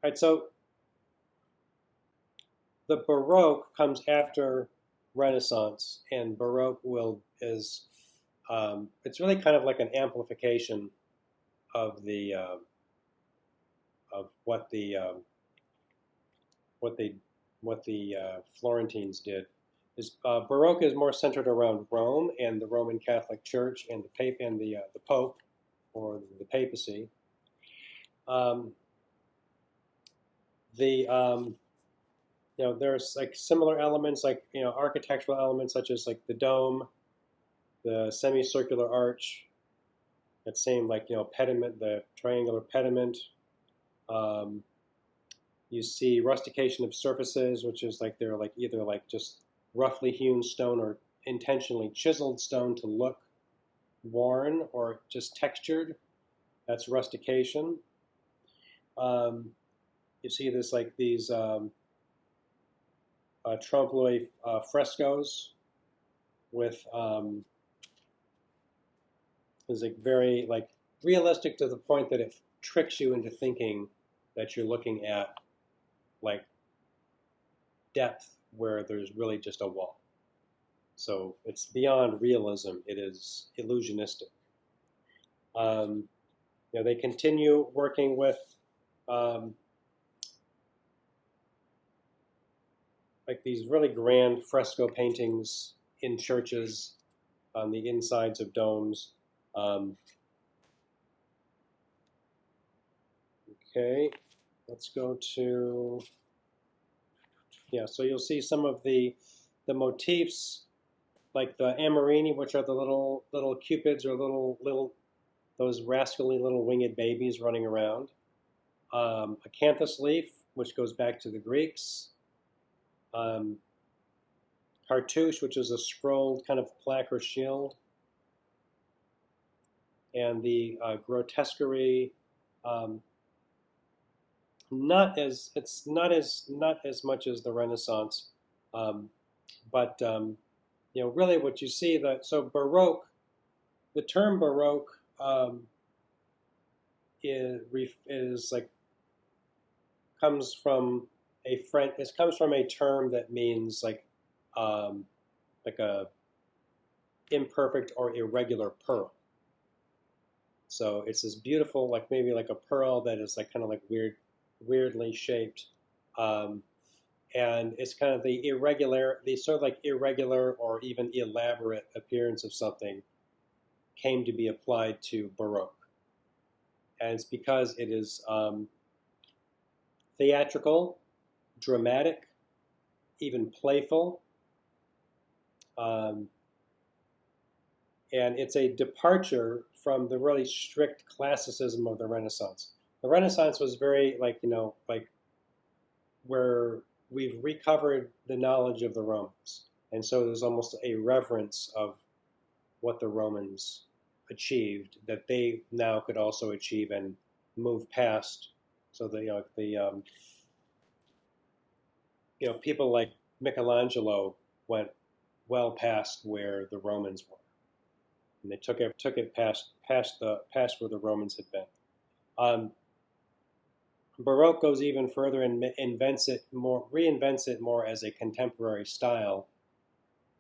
right, so the Baroque comes after Renaissance, and Baroque it's really kind of like an amplification of the of what they what the Florentines did. Baroque is more centered around Rome and the Roman Catholic Church and the Pope or the papacy. Um, the there's like similar elements like architectural elements such as like the dome, the semicircular arch, that same like pediment, the triangular pediment. Um, you see rustication of surfaces, which is like they're like either like just roughly hewn stone or intentionally chiseled stone to look worn or just textured. That's rustication. Um, you see this like these trompe l'oeil frescoes with is like very like realistic to the point that it tricks you into thinking that you're looking at like depth where there's really just a wall. So it's beyond realism. It is illusionistic. They continue working with um, like these really grand fresco paintings in churches on the insides of domes. Okay, let's go to, so you'll see some of the motifs like the Amorini, which are the little cupids or little those rascally little winged babies running around. A canthus leaf, which goes back to the Greeks. Cartouche, which is a scrolled kind of plaque or shield. And the grotesquerie, not as much as the Renaissance, but really what you see so Baroque, the term Baroque is like comes from a term that means like a imperfect or irregular pearl. So it's this beautiful, like maybe like a pearl that is like kind of like weirdly shaped, and it's kind of the sort of like irregular or even elaborate appearance of something came to be applied to Baroque. And it's because it is theatrical, dramatic, even playful, and it's a departure from the really strict classicism of the Renaissance. The Renaissance was very like where we've recovered the knowledge of the Romans, and so there's almost a reverence of what the Romans achieved that they now could also achieve and move past. So people like Michelangelo went well past where the Romans were, and they took it past where the Romans had been. Baroque goes even further and reinvents it more as a contemporary style.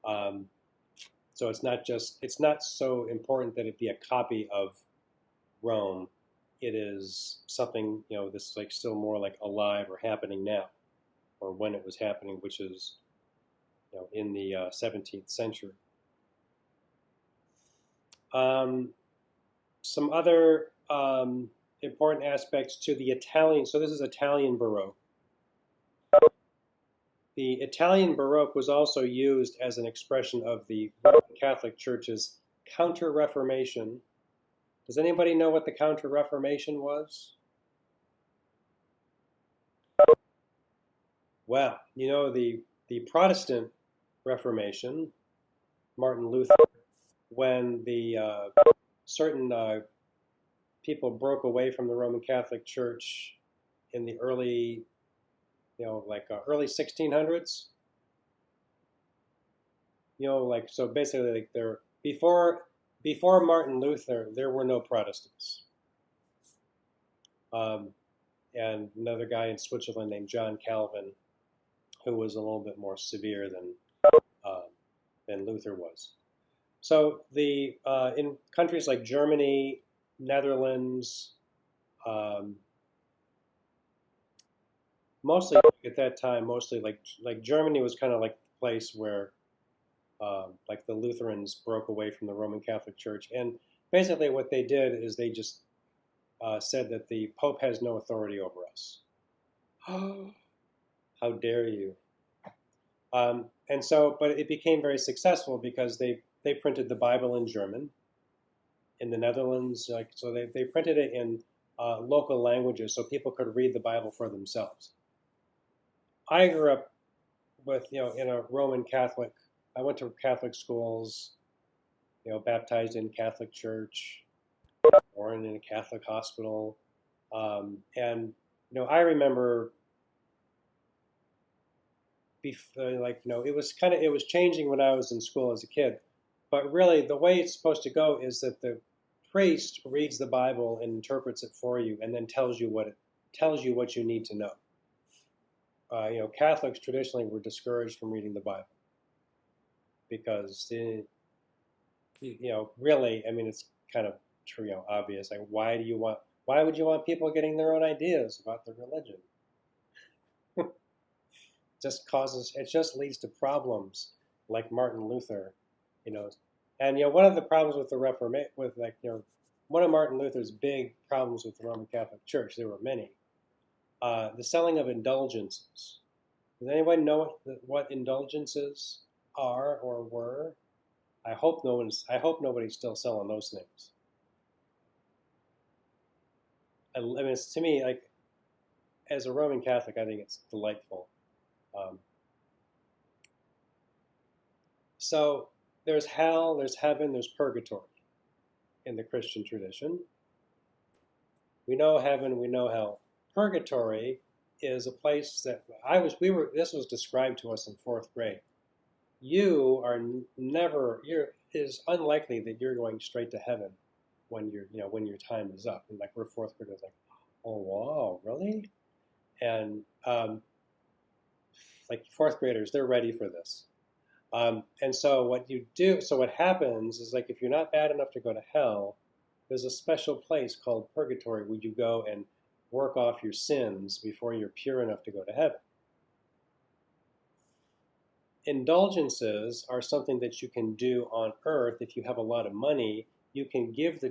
So it's not so important that it be a copy of Rome. It is something this like still more like alive or happening now, or when it was happening, which is in the 17th century. Some other important aspects to the Italian. So this is Italian Baroque. The Italian Baroque was also used as an expression of the Roman Catholic Church's Counter-Reformation. Does anybody know what the Counter-Reformation was? Well, the Protestant Reformation, Martin Luther, when the certain people broke away from the Roman Catholic Church in the early, early 1600s. So basically, like they're before Martin Luther, there were no Protestants, and and another guy in Switzerland named John Calvin, who was a little bit more severe uh, than Luther was. So the in countries like Germany, Netherlands, um, mostly at that time, mostly like Germany was kind of like the place where like the Lutherans broke away from the Roman Catholic Church, and basically what they did is they just said that the Pope has no authority over us. How dare you? And so, but it became very successful because they printed the Bible in German in the Netherlands. Like so, they printed it in local languages so people could read the Bible for themselves. I grew up with in a Roman Catholic. I went to Catholic schools. Baptized in Catholic church, born in a Catholic hospital, and I remember it was changing when I was in school as a kid, but really the way it's supposed to go is that the priest reads the Bible and interprets it for you, and then tells you what you need to know. Catholics traditionally were discouraged from reading the Bible because really, I mean, it's kind of obvious. Like, why would you want people getting their own ideas about their religion? It just leads to problems like Martin Luther, you know, and one of the problems with the Reformation, one of Martin Luther's big problems with the Roman Catholic Church, there were many, the selling of indulgences. Does anyone know what indulgences are or were? I hope nobody's still selling those things. I mean, it's, to me, like, as a Roman Catholic, I think it's delightful. Um, so there's hell, there's heaven, there's purgatory in the Christian tradition. We know heaven, we know hell. Purgatory is a place that this was described to us in fourth grade. You are it is unlikely that you're going straight to heaven when when your time is up. And like we're fourth graders, like, oh wow, really? And like fourth graders, they're ready for this. And so what happens is, like, if you're not bad enough to go to hell, there's a special place called purgatory where you go and work off your sins before you're pure enough to go to heaven. Indulgences are something that you can do on earth if you have a lot of money. You can give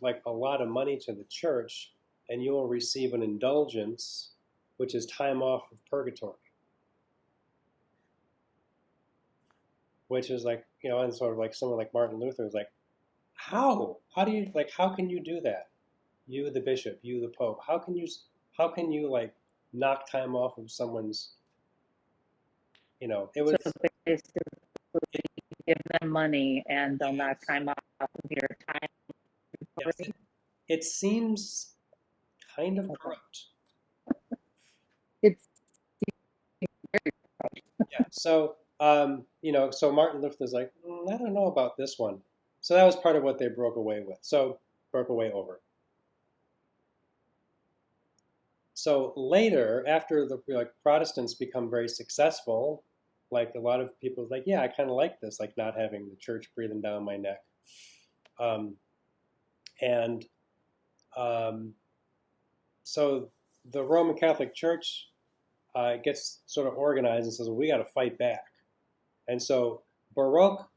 like a lot of money to the church, and you will receive an indulgence, which is time off of purgatory. Which is like, and sort of like someone like Martin Luther is like, how can you do that? You, the bishop, you, the pope, how can you like knock time off of someone's, it was, So basically, it, give them money and they'll knock time off of your time. yes, it seems kind of Okay. corrupt. It's Yeah. So, so Martin Luther's like, I don't know about this one. So that was part of what they broke away over. So later, after the Protestants become very successful, like a lot of people, like, yeah, I kind of like this, like not having the church breathing down my neck, um, and um, so the Roman Catholic Church gets sort of organized and says, well, we got to fight back, and so Baroque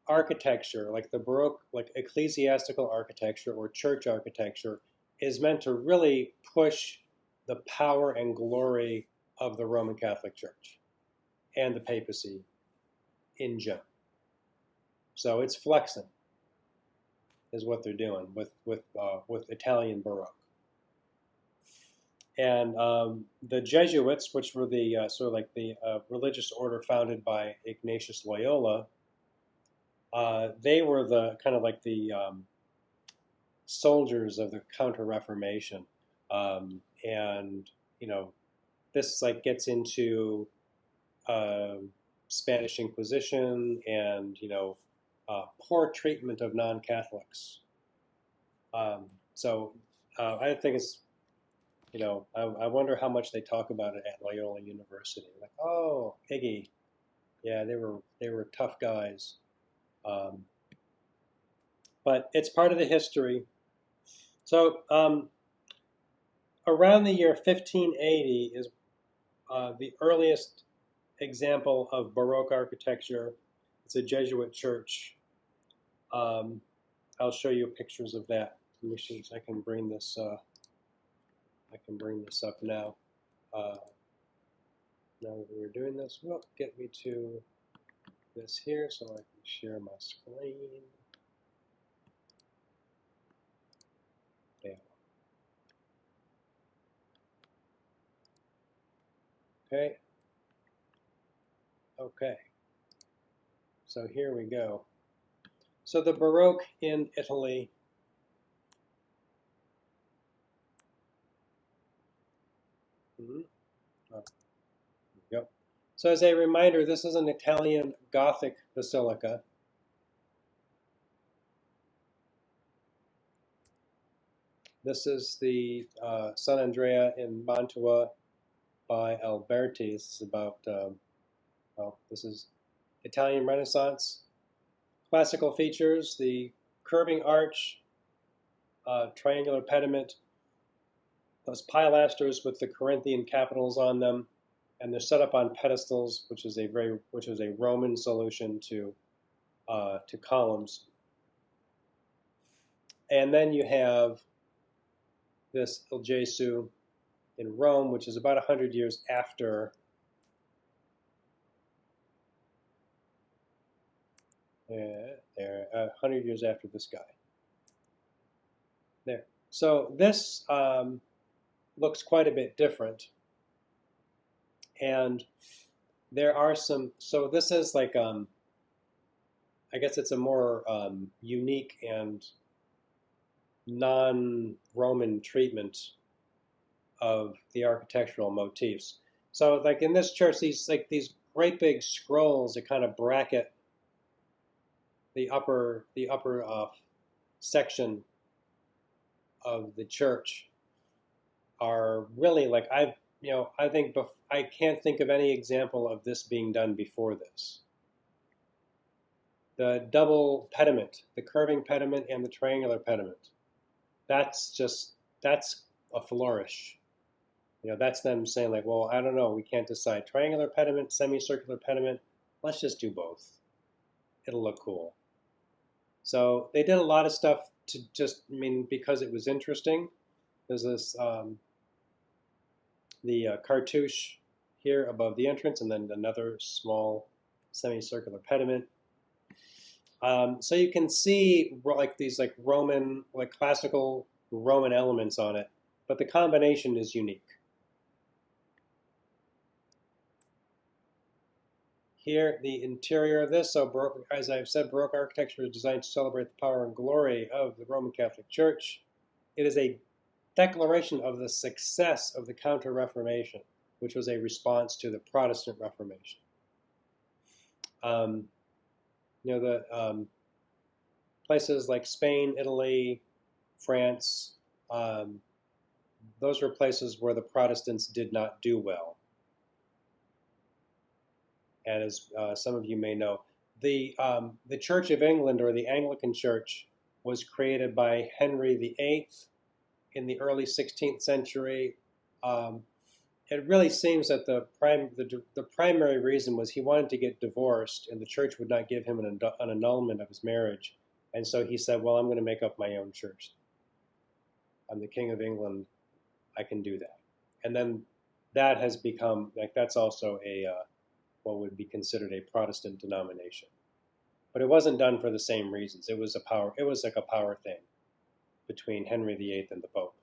architecture, like the Baroque, like ecclesiastical architecture or church architecture, is meant to really push the power and glory of the Roman Catholic Church and the papacy in general. So it's flexing, is what they're doing with Italian Baroque. And the Jesuits, which were the sort of like the religious order founded by Ignatius Loyola, they were the kind of like the soldiers of the Counter-Reformation, and this like gets into Spanish Inquisition and poor treatment of non-Catholics. So I think it's I wonder how much they talk about it at Loyola University. Like, oh, Iggy, yeah, they were tough guys. Um, but it's part of the history. So around the year 1580 is the earliest example of Baroque architecture. It's a Jesuit church. Um, I'll show you pictures of that. Let me see if I can bring this. I can bring this up now. Uh, now that we're doing this, well, get me to this here so I can share my screen. There. Okay. Okay. So here we go. So the Baroque in Italy. Oh, there we go. So as a reminder, this is an Italian Gothic basilica. This is the San Andrea in Mantua by Alberti. This is about, well, this is Italian Renaissance. Classical features, the curving arch, triangular pediment, those pilasters with the Corinthian capitals on them, and they're set up on pedestals, which is a Roman solution to columns. And then you have this Il Gesù in Rome, which is about 100 years after there, 100 years after this guy. There. So this looks quite a bit different. And there are some, so this is like, I guess it's a more unique and non-Roman treatment of the architectural motifs. So like in this church, these great big scrolls that kind of bracket the upper section of the church are really like I think I can't think of any example of this being done before this. The double pediment, the curving pediment and the triangular pediment, that's a flourish. That's them saying like, well, I don't know, we can't decide. Triangular pediment, semicircular pediment, let's just do both. It'll look cool. So they did a lot of stuff to because it was interesting. There's this, the cartouche here above the entrance, and then another small semicircular pediment. So you can see like these like Roman, like classical Roman elements on it, but the combination is unique. Here, the interior of this. So, Baroque, as I've said, Baroque architecture is designed to celebrate the power and glory of the Roman Catholic Church. It is a declaration of the success of the Counter-Reformation, which was a response to the Protestant Reformation. The places like Spain, Italy, France, those were places where the Protestants did not do well. And as some of you may know, the Church of England, or the Anglican Church, was created by Henry VIII in the early 16th century. It really seems that the primary reason was he wanted to get divorced, and the church would not give him an annulment of his marriage. And so he said, well, I'm going to make up my own church. I'm the King of England. I can do that. And then that has become, like, that's also what would be considered a Protestant denomination. But it wasn't done for the same reasons. It was like a power thing between Henry VIII and the Pope.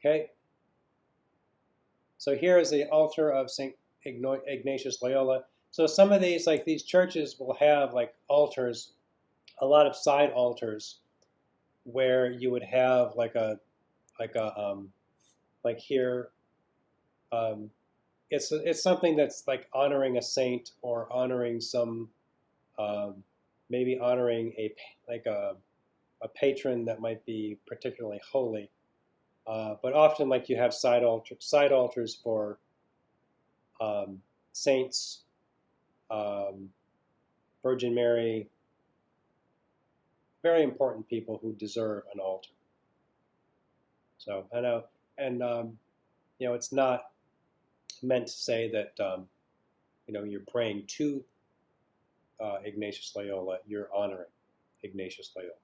Okay. So here is the altar of St. Ignatius Loyola. So some of these, like these churches, will have like altars, a lot of side altars, where you would have like here. It's something that's like honoring a saint, or honoring some, maybe honoring a a patron that might be particularly holy. But often, like you have side altars for saints, um, Virgin Mary, very important people who deserve an altar. So I know, and it's not meant to say that you're praying to Ignatius Loyola, you're honoring Ignatius Loyola.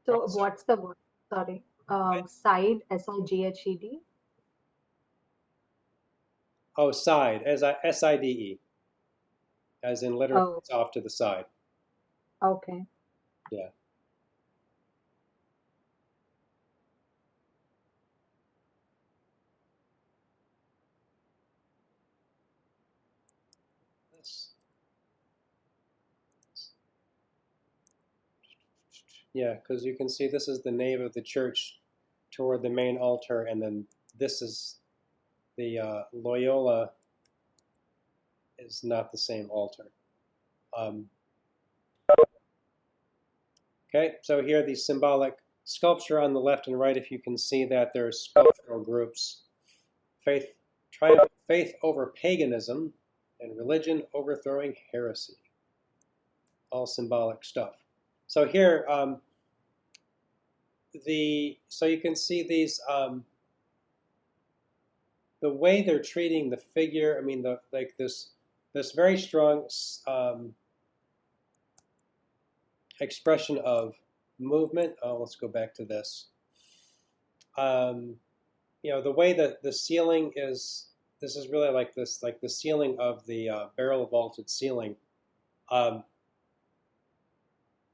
So what's the word? Sorry. Side, SIGHED? Oh, side, SIDE, as in literally Oh, it's off to the side. okay. Yeah. Yeah, because you can see this is the nave of the church toward the main altar, and then this is the Loyola is not the same altar. Um, okay, so here the symbolic sculpture on the left and right, if you can see that there's sculptural groups, faith over paganism, and religion overthrowing heresy. All symbolic stuff. So here, so you can see these, the way they're treating the figure. I mean, this very strong expression of movement. Oh, let's go back to this. The way that the ceiling is. This is really like this, like the ceiling of the barrel vaulted ceiling.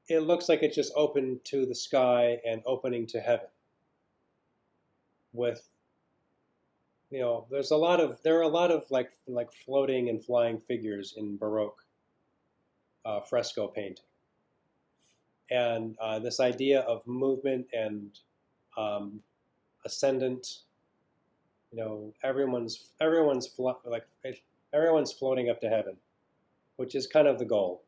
It looks like it's just open to the sky and opening to heaven. With there are a lot of like floating and flying figures in Baroque fresco painting, and this idea of movement and ascendant. Everyone's floating up to heaven, which is kind of the goal.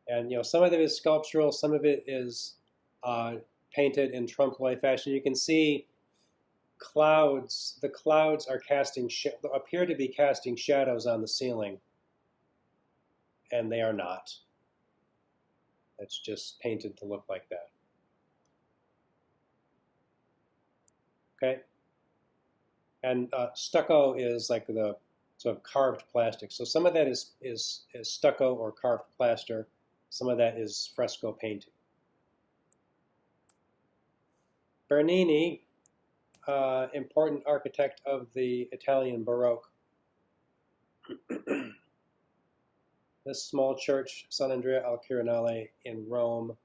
And some of it is sculptural, some of it is painted in trompe l'oeil fashion. You can see clouds. The clouds are appear to be casting shadows on the ceiling, and they are not. It's just painted to look like that. Okay. And stucco is like the sort of carved plastic. So some of that is stucco or carved plaster. Some of that is fresco painting. Bernini, important architect of the Italian Baroque. This small church, Sant'Andrea al Quirinale in Rome.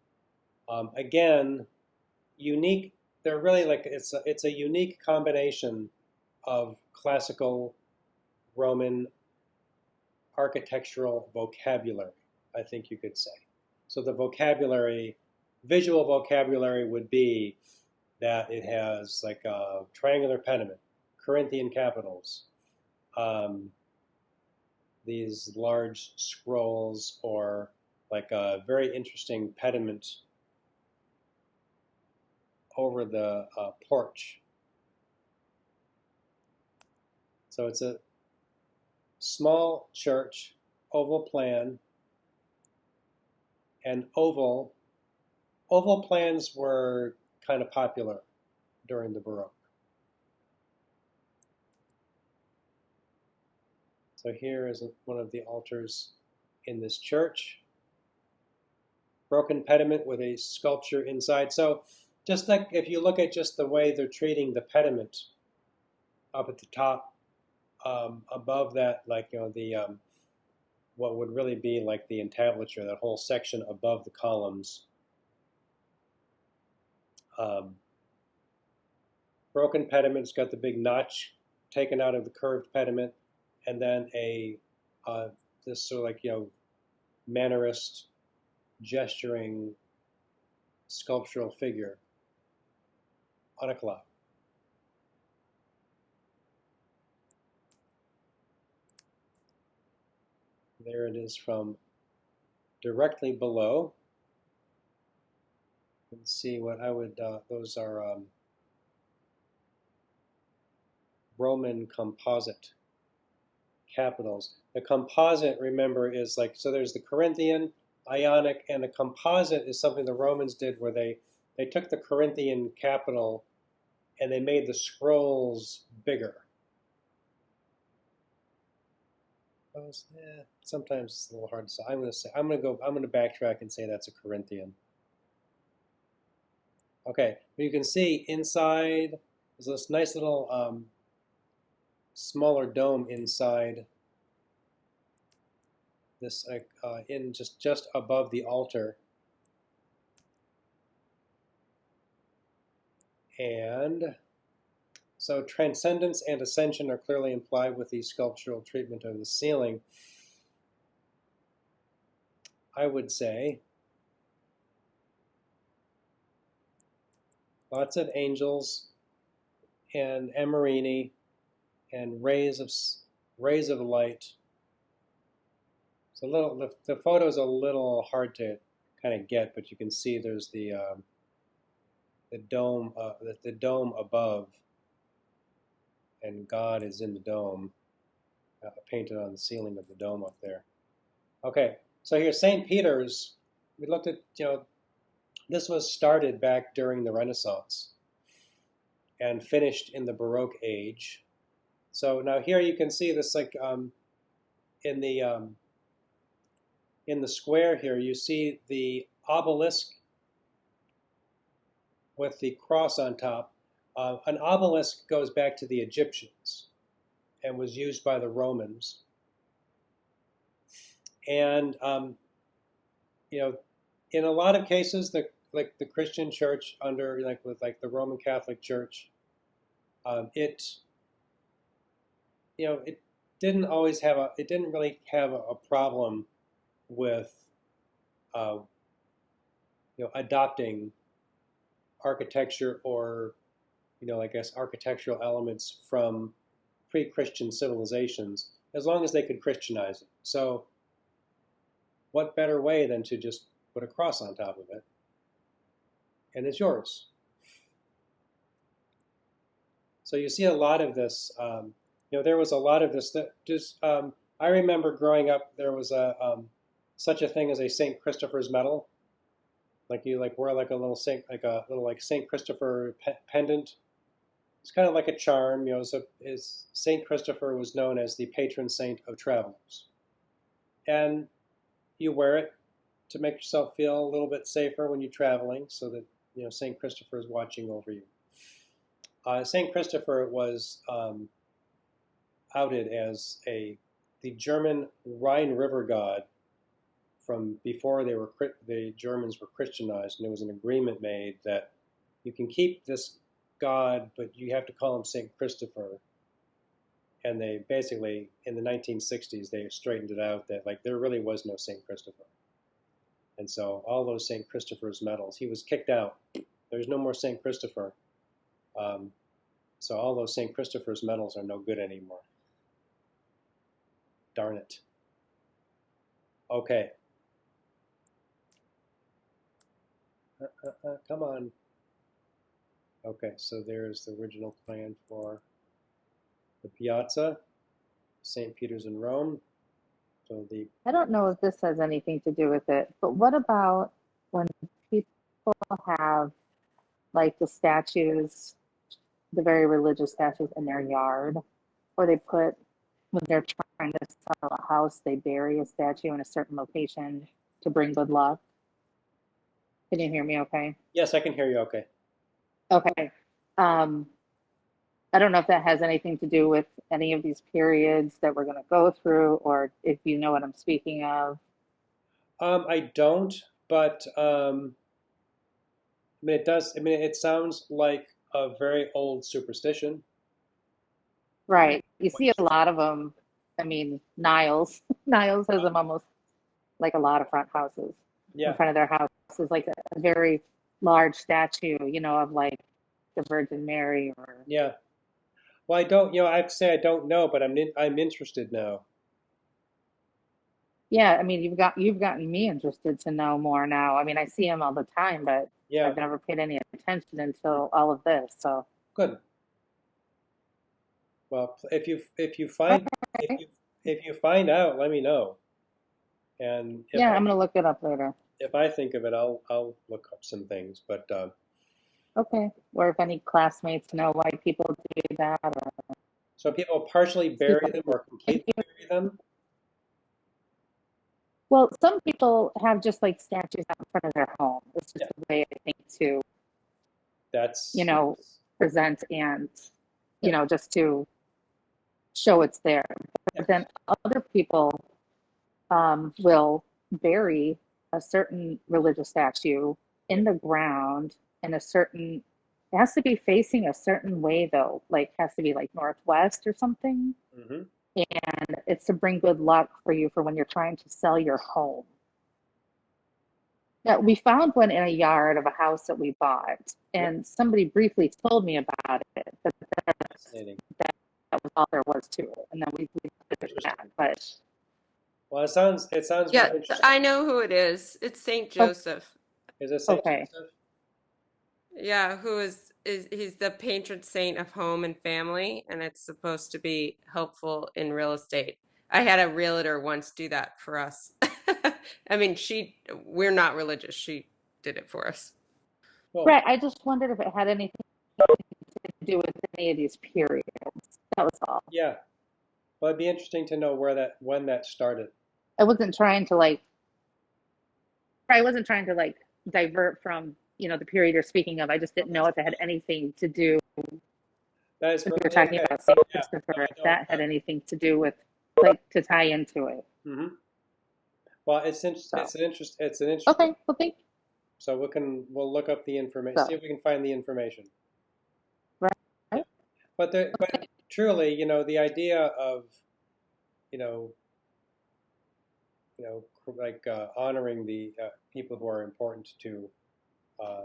Again, unique. They're really like it's a unique combination of classical Roman architectural vocabulary, I think you could say. So the visual vocabulary would be that it has like a triangular pediment, Corinthian capitals, these large scrolls, or like a very interesting pediment over the porch. So it's a small church, oval plan, and oval plans were kind of popular during the Baroque. So here is one of the altars in this church. Broken pediment with a sculpture inside. So just like if you look at just the way they're treating the pediment up at the top, above that, like the what would really be like the entablature, that whole section above the columns. Broken pediment's got the big notch taken out of the curved pediment, and then this sort of like mannerist gesturing sculptural figure on a cloud. There it is from directly below. Let's see what I would. Those are Roman composite capitals. The composite, remember, is like, so there's the Corinthian, Ionic, and the composite is something the Romans did where they took the Corinthian capital and they made the scrolls bigger. Sometimes it's a little hard to say. I'm going to backtrack and say that's a Corinthian. Okay, but you can see inside there's this nice little smaller dome inside this, in just above the altar, and so transcendence and ascension are clearly implied with the sculptural treatment of the ceiling. I would say lots of angels and emerini and rays of light. So the photo's a little hard to kind of get, but you can see there's the dome above, and God is in the dome, painted on the ceiling of the dome up there. Okay, so here's St. Peter's. We looked at, this was started back during the Renaissance and finished in the Baroque age. So now here you can see this, like in the square here, you see the obelisk with the cross on top. An obelisk goes back to the Egyptians and was used by the Romans. And in a lot of cases, the Christian Church under with the Roman Catholic Church, it didn't really have a problem with adopting architecture or I guess architectural elements from pre-Christian civilizations, as long as they could Christianize it. So what better way than to just put a cross on top of it, and it's yours. So you see a lot of this. There was a lot of this that just. I remember growing up, there was such a thing as a St. Christopher's medal. You wear a little St. Christopher pendant. It's kind of like a charm, So St. Christopher was known as the patron saint of travelers, and you wear it to make yourself feel a little bit safer when you're traveling, so that St. Christopher is watching over you. St. Christopher was outed as the German Rhine River god from before the Germans were Christianized, and there was an agreement made that you can keep this god, but you have to call him St. Christopher. And they basically, in the 1960s, they straightened it out that there really was no St. Christopher. And so all those St. Christopher's medals, he was kicked out. There's no more St. Christopher. So all those St. Christopher's medals are no good anymore. Darn it. Okay. Come on. Okay, so there's the original plan for the piazza, St. Peter's in Rome. So I don't know if this has anything to do with it, but what about when people have the statues, the very religious statues in their yard, or when they're trying to sell a house, they bury a statue in a certain location to bring good luck. Can you hear me okay? Yes, I can hear you okay. Okay. I don't know if that has anything to do with any of these periods that we're going to go through, or if you know what I'm speaking of. I don't, but it does. It sounds like a very old superstition. Right. You see a lot of them. Niles. Niles has them almost like a lot of front houses. Yeah. In front of their houses, like a very large statue, of the Virgin Mary or. Yeah. Well, I don't. I have to say I don't know, but I'm interested now. Yeah, you've gotten me interested to know more now. I see them all the time, but Yeah, I've never paid any attention until all of this. So, good. Well, okay. if you find out, let me know. And Yeah, I'm gonna look it up later. if I think of it, I'll look up some things. But Okay. Or if any classmates know why people do that, or so people partially see bury them or completely something. bury them. Well, some people have just like statues out in front of their home. It's just Yeah, a way, I think, to, you that's know, present and, yeah, just to show it's there. yeah, But then other people will bury a certain religious statue yeah. in the ground in a certain, it has to be facing a certain way though, like has to be like northwest or something. Hmm. And it's to bring good luck for you for when you're trying to sell your home. Yeah, we found one in a yard of a house that we bought, Yeah, and somebody briefly told me about it, but fascinating. that was all there was to it. And then we did it Interesting. back. But Well, it sounds Yeah, very interesting. I know who it is. It's Saint oh, Joseph. Is it Saint okay, Joseph? Yeah, who is he's the patron saint of home and family, and it's supposed to be helpful in real estate. I had a realtor once do that for us. I mean, we're not religious. She did it for us. Well, right. I just wondered if it had anything to do with any of these periods. That was all. yeah. Well, it'd be interesting to know when that started. I wasn't trying to like. I wasn't trying to like divert from the period you're speaking of. I just Well, didn't know that's if it had anything to do. that is If you're perfectly talking okay. about Saint Yeah. No, Christopher, I if don't. that had anything to do with like to tie into it. Hmm. Well, So it's an interesting. okay, well thank So we'll look up the information, see so if we can find the information. Yeah. right. But truly, the idea of you know like honoring the people who are important to um,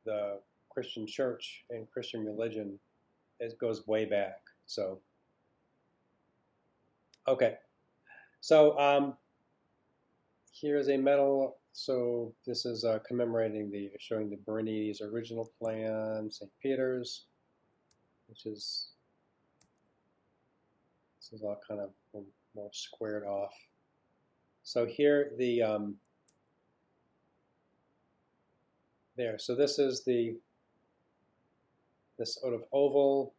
the Christian church and Christian religion, it goes way back. So okay, so here's a medal. So this is commemorating showing the Bernini's original plan, St. Peter's, which is this is all kind of more squared off. So here there. So this is this sort of oval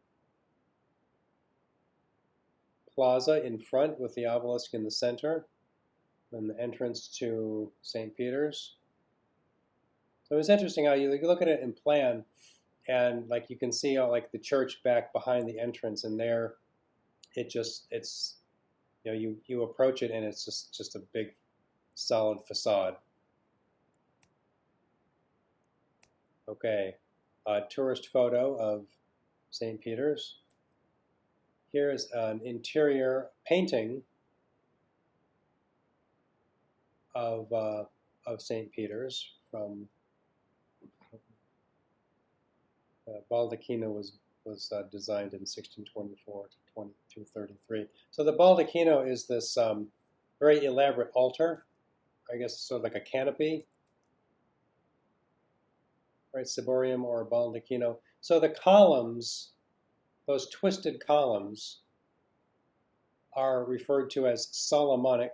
plaza in front with the obelisk in the center, and the entrance to St. Peter's. So it's interesting how you look at it in plan, and like you can see like the church back behind the entrance, and there it's you approach it and it's just a big solid facade. Okay, a tourist photo of St. Peter's. Here is an interior painting of St. Peter's from Baldacchino was designed in 1624 to 2233. So the Baldacchino is this very elaborate altar, I guess sort of like a canopy, right? Ciborium or Baldacchino. So the columns, those twisted columns, are referred to as Solomonic.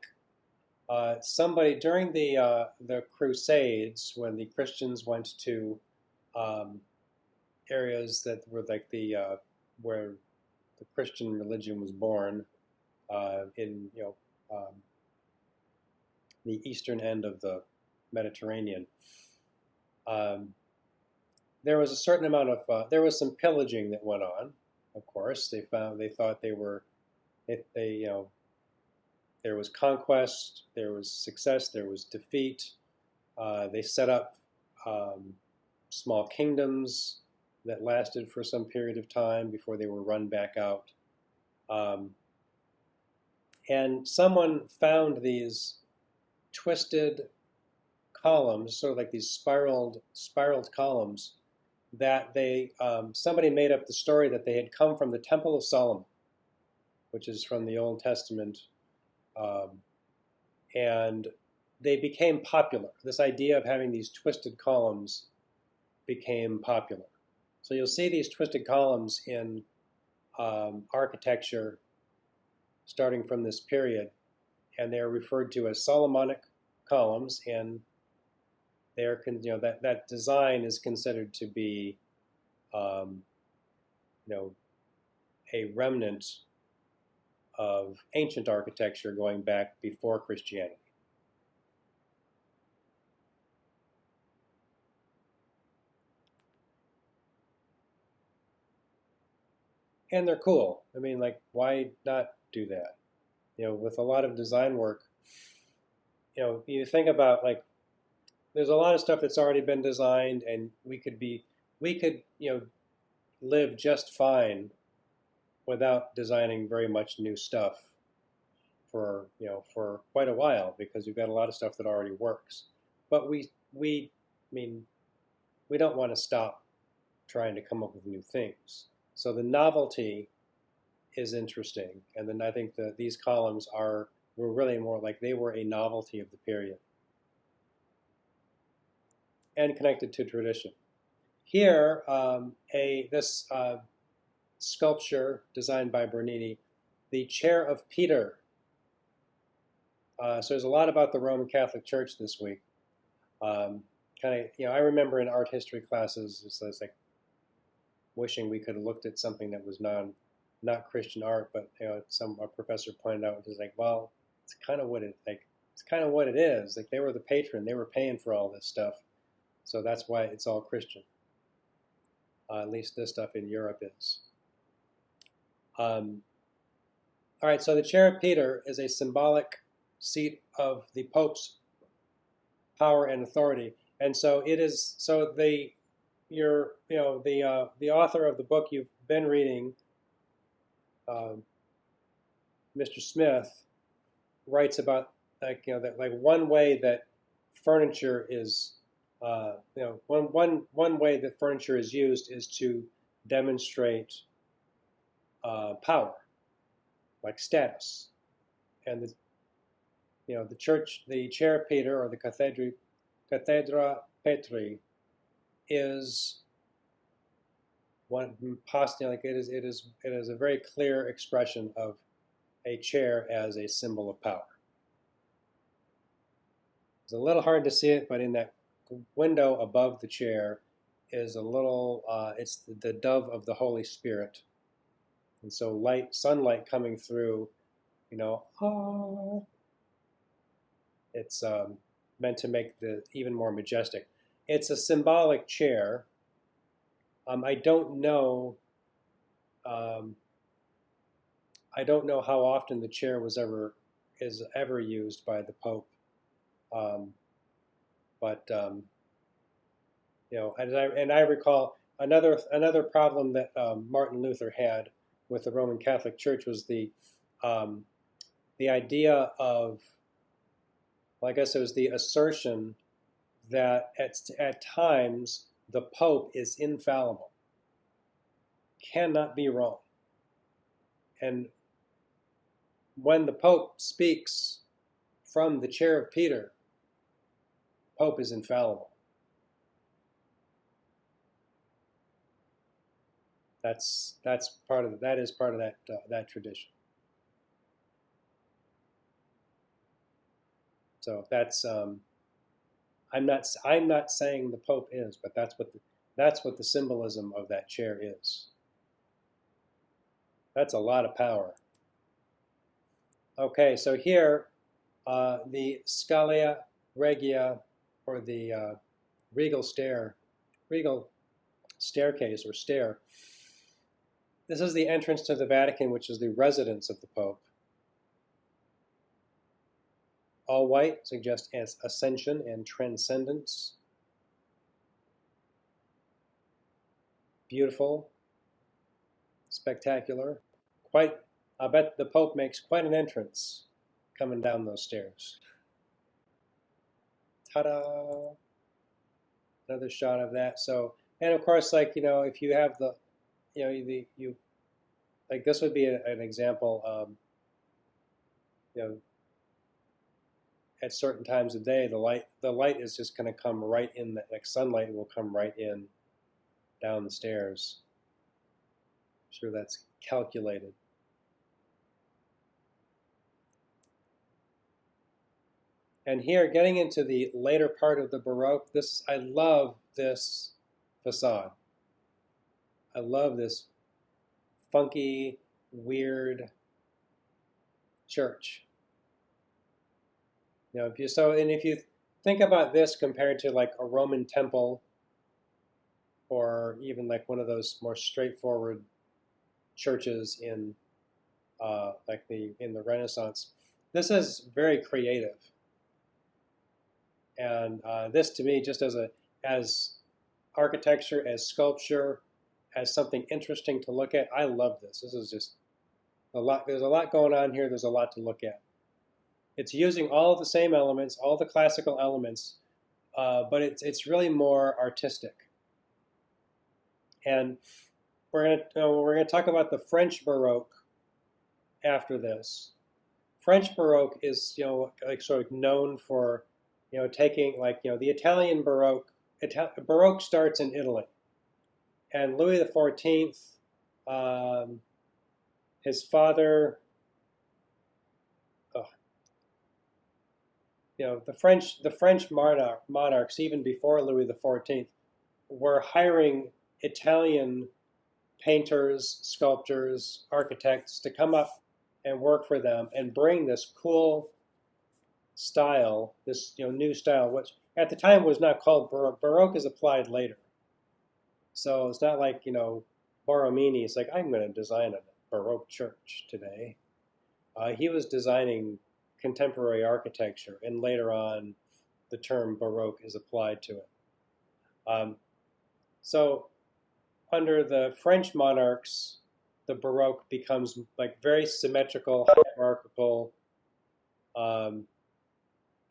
Somebody during the Crusades, when the Christians went to um, areas that were like where the Christian religion was born in the eastern end of the Mediterranean. Um, there was a certain amount of there was some pillaging that went on. Of course, they thought they there was conquest, there was success, there was defeat. They set up um, small kingdoms that lasted for some period of time before they were run back out. Um, and someone found these twisted columns, sort of like these spiraled columns, that somebody made up the story that they had come from the Temple of Solomon, which is from the Old Testament, um, and they became popular. This idea of having these twisted columns became popular. So you'll see these twisted columns in architecture starting from this period, and they're referred to as Solomonic columns, and they're that design is considered to be um, a remnant of ancient architecture going back before Christianity. And they're cool. I mean, like, why not do that? With a lot of design work, you think about, like, there's a lot of stuff that's already been designed, and we could live just fine without designing very much new stuff for quite a while, because we've got a lot of stuff that already works. But I mean, we don't want to stop trying to come up with new things. So the novelty is interesting, and then I think that these columns were really more like they were a novelty of the period and connected to tradition. Here, this sculpture designed by Bernini, the Chair of Peter. So there's a lot about the Roman Catholic Church this week. I remember in art history classes, it's like wishing we could have looked at something that was not Christian art, but a professor pointed out, was like, well, it's kind of what it is. Like, they were the patron, they were paying for all this stuff, so that's why it's all Christian. At least this stuff in Europe is. All right, so the Chair of Peter is a symbolic seat of the Pope's power and authority, and so it is. So the author of the book you've been reading, Mr. Smith, writes about that one way that furniture is one way that furniture is used is to demonstrate power, like status, and the church, the Chair of Peter, or the Cathedra Petri, is one it is a very clear expression of a chair as a symbol of power. It's a little hard to see it, but in that window above the chair is a little, it's the dove of the Holy Spirit. And so sunlight coming through, it's meant to make the even more majestic. It's a symbolic chair. I don't know how often the chair is ever used by the Pope. I recall another problem that Martin Luther had with the Roman Catholic Church was the idea of, well, I guess it was the assertion that at times the Pope is infallible, cannot be wrong. And when the Pope speaks from the Chair of Peter, Pope is infallible. That is part of that tradition. So that's I'm not saying the Pope is, but that's what the symbolism of that chair is. That's a lot of power. Okay, so here the Scalia Regia, or the regal staircase or stair. This is the entrance to the Vatican, which is the residence of the Pope. All white suggests ascension and transcendence. Beautiful, spectacular. I bet the Pope makes quite an entrance coming down those stairs. Ta-da! Another shot of that. So, and of course, if you have like this would be an example of, at certain times of day, the light is just going to come right in. Like sunlight will come right in down the stairs. I'm sure that's calculated. And here, getting into the later part of the Baroque, I love this facade. I love this funky, weird church. If you think about this compared to like a Roman temple, or even like one of those more straightforward churches in in the Renaissance, this is very creative. And this to me, just as architecture, as sculpture, as something interesting to look at, I love this. This is just a lot. There's a lot going on here. There's a lot to look at. It's using all the same elements, all the classical elements, but it's really more artistic. And we're gonna talk about the French Baroque after this. French Baroque is like sort of known for taking the Italian Baroque. Baroque starts in Italy, and Louis XIV, his father, the French monarchs even before Louis XIV were hiring Italian painters, sculptors, architects to come up and work for them and bring this cool style, this new style, which at the time was not called Baroque. Baroque is applied later, so it's not like Borromini. It's like, I'm going to design a Baroque church today. He was designing contemporary architecture, and later on, the term Baroque is applied to it. So, under the French monarchs, the Baroque becomes like very symmetrical, hierarchical.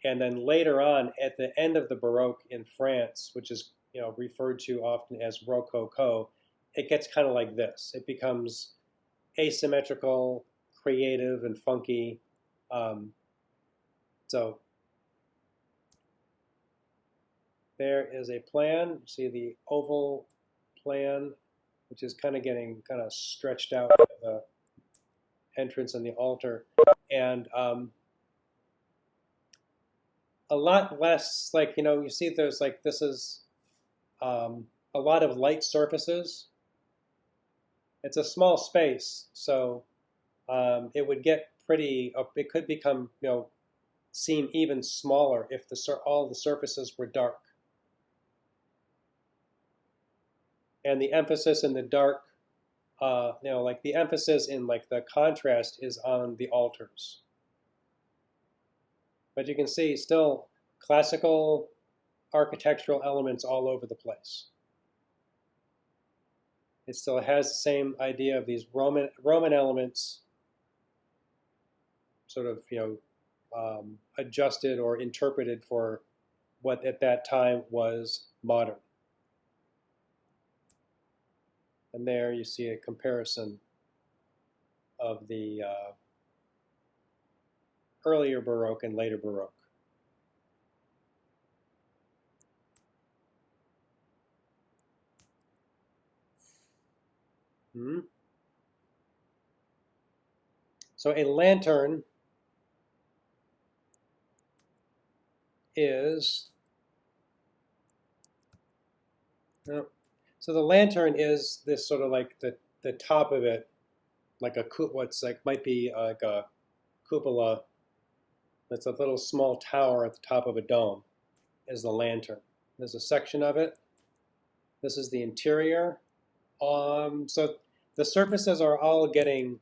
And then later on, at the end of the Baroque in France, which is referred to often as Rococo, it gets kind of like this. It becomes asymmetrical, creative, and funky. So there is a plan. See the oval plan, which is kind of getting stretched out of the entrance and the altar, and a lot less you see there's this is a lot of light surfaces. It's a small space, so it would get pretty. It could become seem even smaller if all the surfaces were dark. And the emphasis in the dark, the emphasis in the contrast is on the altars. But you can see still classical architectural elements all over the place. It still has the same idea of these Roman elements, sort of adjusted or interpreted for what at that time was modern. And there you see a comparison of the earlier Baroque and later Baroque. So a lantern is, so the lantern is this sort of like the top of it, like might be like a cupola. That's a little small tower at the top of a dome, is the lantern. There's a section of it. This is the interior. So the surfaces are all getting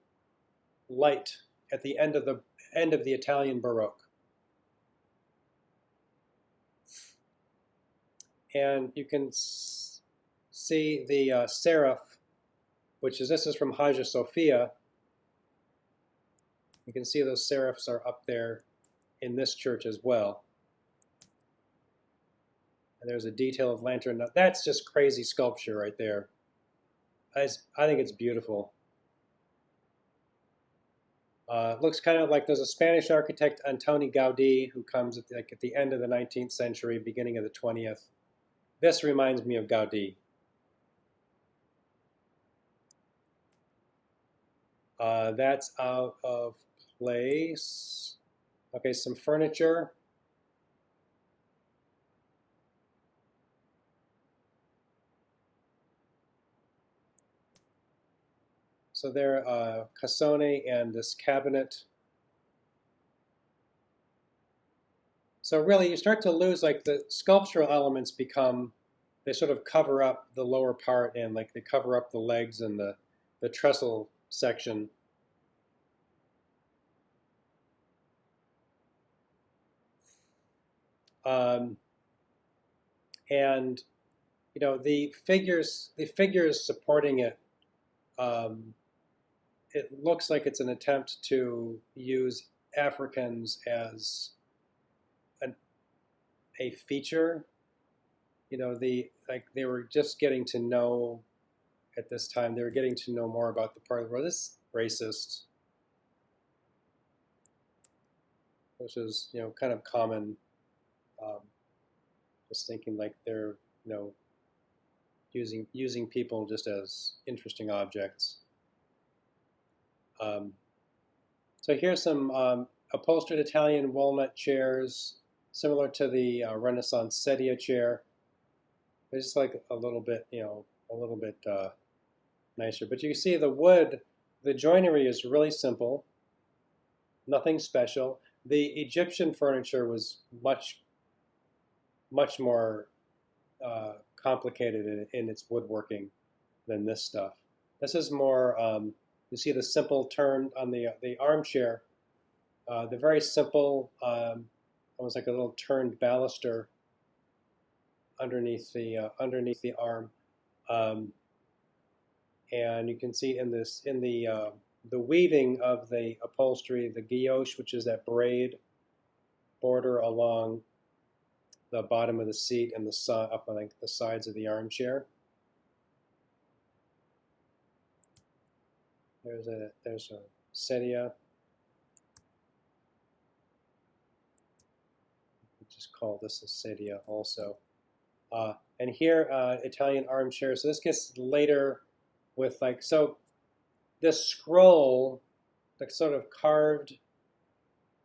light at the end of the Italian Baroque. And you can see the seraph, this is from Hagia Sophia. You can see those seraphs are up there in this church as well. And there's a detail of lantern. Now, that's just crazy sculpture right there. I think it's beautiful. It looks kind of like there's a Spanish architect, Antoni Gaudí, who comes at the end of the 19th century, beginning of the 20th. This reminds me of Gaudí. That's out of place. Okay, some furniture. So there, cassone and this cabinet. So really, you start to lose, like, the sculptural elements become, they sort of cover up the lower part, and like they cover up the legs and the trestle section. Um, and the figures supporting it. It looks like it's an attempt to use Africans as a feature. They were just getting to know, at this time, they were getting to know more about the part of the world. This is racist, which is, kind of common. Just thinking like they're, using people just as interesting objects. So here's some upholstered Italian walnut chairs, similar to the Renaissance sedia chair. They're just like a little bit, nicer. But you can see the wood, the joinery is really simple, nothing special. The Egyptian furniture was much, much more complicated in its woodworking than this stuff. This is more, you see the simple turn on the armchair, the very simple, almost like a little turned baluster underneath the arm. And you can see in the weaving of the upholstery, the guilloche, which is that braid border along the bottom of the seat and up on the sides of the armchair. There's a sedia. Just call this a sedia also. And here, Italian armchair. So this gets later with this scroll, like sort of carved,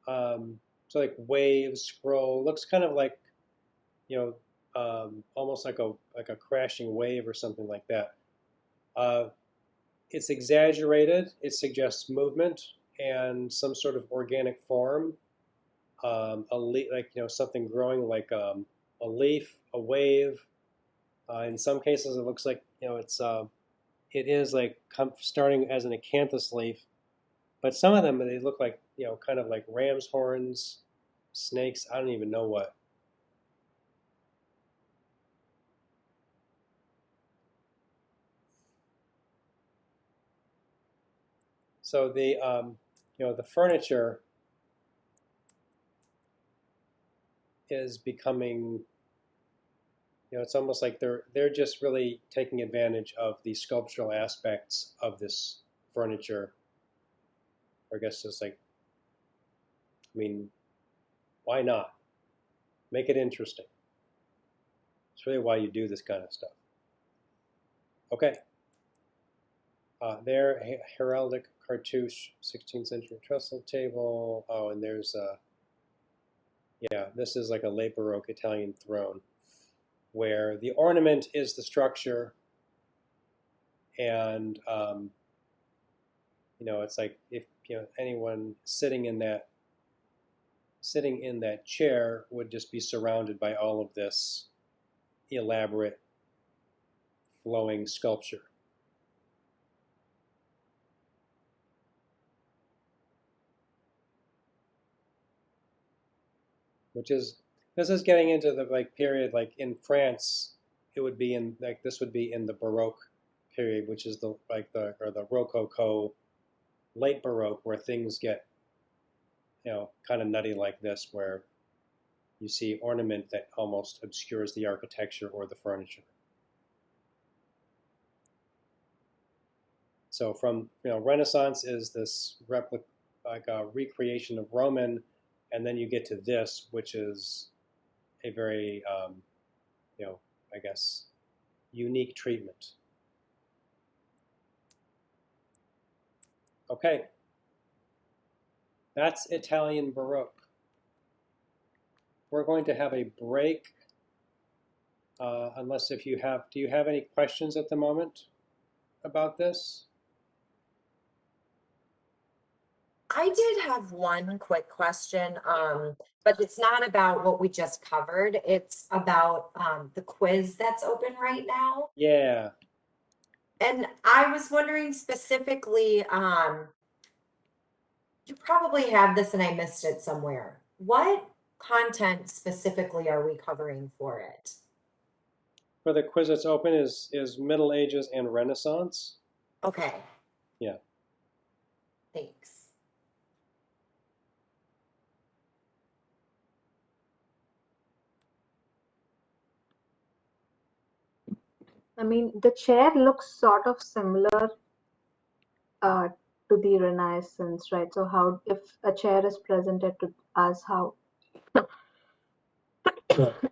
so like wave scroll, looks kind of like, almost like a crashing wave or something like that. It's exaggerated. It suggests movement and some sort of organic form. Something growing, like a leaf, a wave. In some cases, it looks like it is like starting as an acanthus leaf, but some of them, they look like kind of like ram's horns, snakes. I don't even know what. So the furniture is becoming, it's almost like they're just really taking advantage of the sculptural aspects of this furniture. Or I guess just like, I mean, why not? Make it interesting. It's really why you do this kind of stuff. Okay. There, heraldic cartouche, 16th century trestle table. Oh, and there's this is like a late Baroque Italian throne, where the ornament is the structure, and it's like if anyone sitting in that chair would just be surrounded by all of this elaborate flowing sculpture. This is getting into the period, like in France, it would be this would be in the Baroque period, which is the Rococo, late Baroque, where things get kind of nutty like this, where you see ornament that almost obscures the architecture or the furniture. So from Renaissance is this like a recreation of Roman, and then you get to this, which is a very, I guess, unique treatment. Okay, that's Italian Baroque. We're going to have a break, unless do you have any questions at the moment about this? I did have one quick question, but it's not about what we just covered. It's about the quiz that's open right now. Yeah. And I was wondering specifically, you probably have this and I missed it somewhere. What content specifically are we covering for it? For the quiz that's open is Middle Ages and Renaissance. Okay. Yeah. Thanks. I mean, the chair looks sort of similar uh, to the Renaissance, right? So how, if a chair is presented to us, how,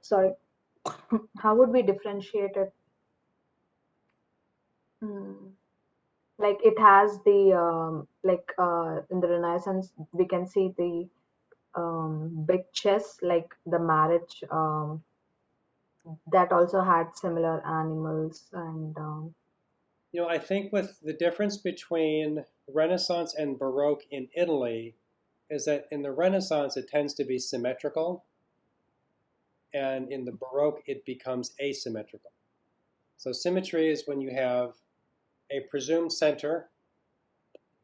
sorry, how would we differentiate it? Like it has the in the Renaissance, we can see the big chest, like the marriage that also had similar animals and I think with the difference between Renaissance and Baroque in Italy is that in the Renaissance it tends to be symmetrical, and in the Baroque it becomes asymmetrical. So symmetry is when you have a presumed center,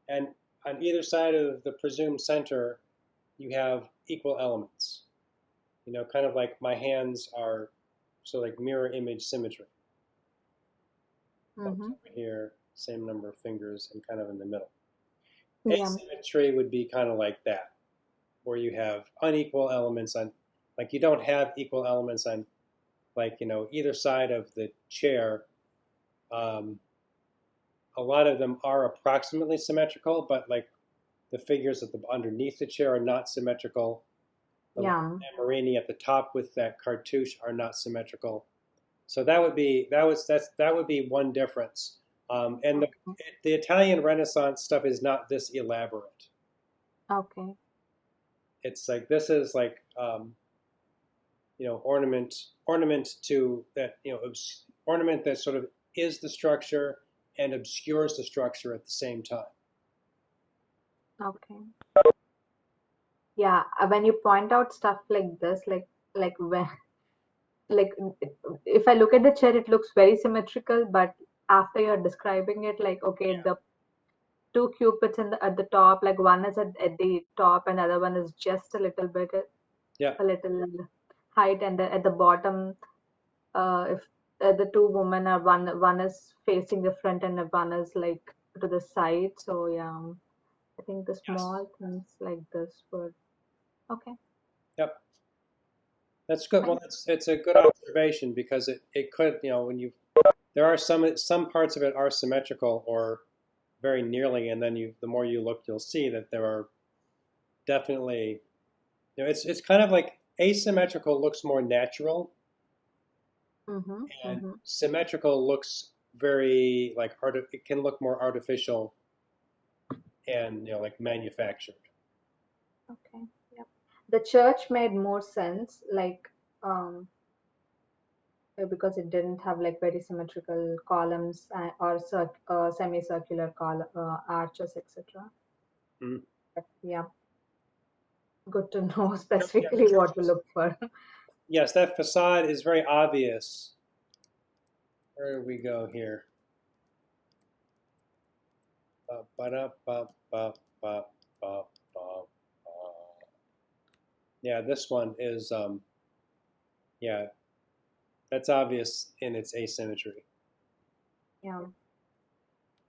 and on either side of the presumed center you have equal elements. Kind of like my hands are, so like mirror image symmetry. mhm. Over here, same number of fingers and kind of in the middle. Yeah. Asymmetry would be kind of like that, where you have unequal elements on, like you don't have equal elements on, like, either side of the chair. A lot of them are approximately symmetrical, but like the figures underneath the chair are not symmetrical. The Yeah. Marini at the top with that cartouche are not symmetrical. So that would be one difference. And the Italian Renaissance stuff is not this elaborate. Okay. It's like this is like ornament to that ornament that sort of is the structure and obscures the structure at the same time. Okay. Yeah. When you point out stuff like this, like when like if I look at the chair, it looks very symmetrical, but after you're describing it, like okay, Yeah. the two cupids at the top, like one is at the top and the other one is just a little bit Yeah. a little height, and at the bottom, if the two women are one is facing the front and one is like to the side. So yeah, I think the small things like this would okay. Yep. That's good. Well, it's a good observation because it could, when there are some parts of it are symmetrical or very nearly, and then the more you look, you'll see that there are definitely, it's kind of like asymmetrical looks more natural, Mm-hmm, and mm-hmm. symmetrical looks very like it can look more artificial and like manufactured. Okay. Yep. The church made more sense, like because it didn't have like very symmetrical columns or semicircular arches, etc. Mm. But yeah, good to know Yeah, specifically what to look for. Yes, that facade is very obvious. Where do we go here? Yeah, this one is, yeah, that's obvious in its asymmetry. Yeah.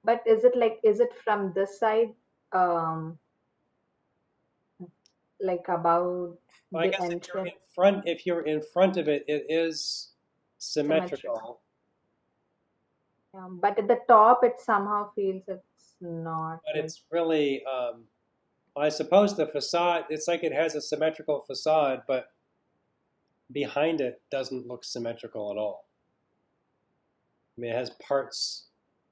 But is it from this side, um, like about Well, I the guess entrance if you're in front of it, it is symmetrical? symmetrical. But at the top, it somehow feels it's not. But Like, it's really I suppose the facade, it's like it has a symmetrical facade, but behind it doesn't look symmetrical at all. I mean, it has parts.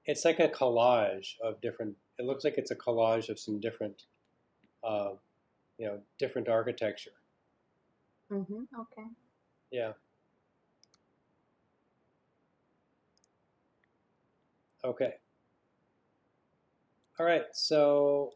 It's like a collage of different. It looks like it's a collage of some different, different architecture. Okay. Yeah. Okay. All right. So